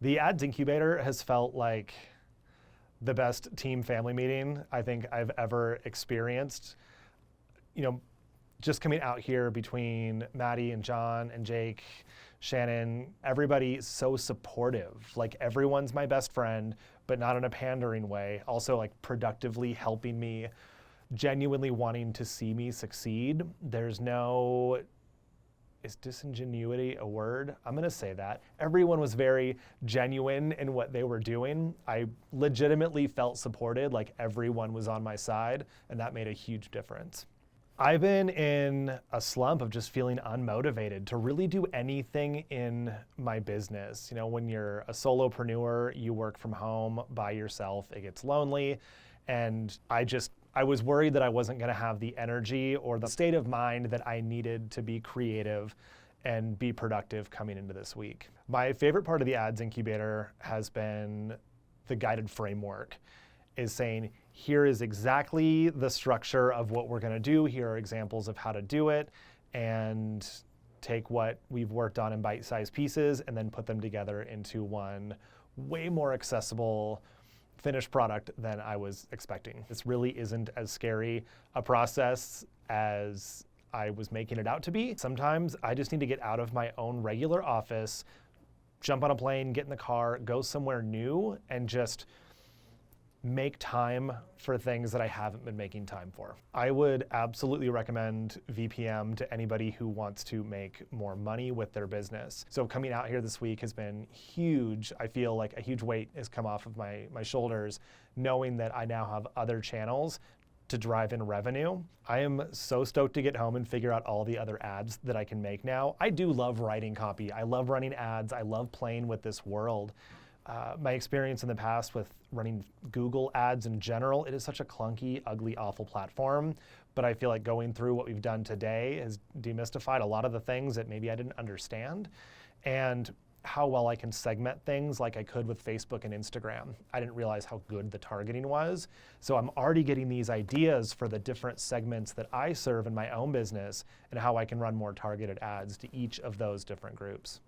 The Ads Incubator has felt like the best team family meeting I think I've ever experienced. Just coming out here between Maddie and John and Jake, Shannon, everybody so supportive. Like everyone's my best friend, but not in a pandering way. Also like productively helping me, genuinely wanting to see me succeed. There's no, is disingenuity a word? I'm gonna say that. Everyone was very genuine in what they were doing. I legitimately felt supported, like everyone was on my side, and that made a huge difference. I've been in a slump of just feeling unmotivated to really do anything in my business. When you're a solopreneur, you work from home by yourself, it gets lonely, and I was worried that I wasn't gonna have the energy or the state of mind that I needed to be creative and be productive coming into this week. My favorite part of the Ads Incubator has been the guided framework, is saying, here is exactly the structure of what we're gonna do, here are examples of how to do it, and take what we've worked on in bite-sized pieces and then put them together into one way more accessible finished product than I was expecting. This really isn't as scary a process as I was making it out to be. Sometimes I just need to get out of my own regular office, jump on a plane, get in the car, go somewhere new, and just make time for things that I haven't been making time for. I would absolutely recommend VPM to anybody who wants to make more money with their business. So coming out here this week has been huge. I feel like a huge weight has come off of my shoulders, knowing that I now have other channels to drive in revenue. I am so stoked to get home and figure out all the other ads that I can make now. I do love writing copy. I love running ads. I love playing with this world. My experience in the past with running Google ads in general, it is such a clunky, ugly, awful platform. But I feel like going through what we've done today has demystified a lot of the things that maybe I didn't understand, and how well I can segment things like I could with Facebook and Instagram. I didn't realize how good the targeting was. So I'm already getting these ideas for the different segments that I serve in my own business and how I can run more targeted ads to each of those different groups.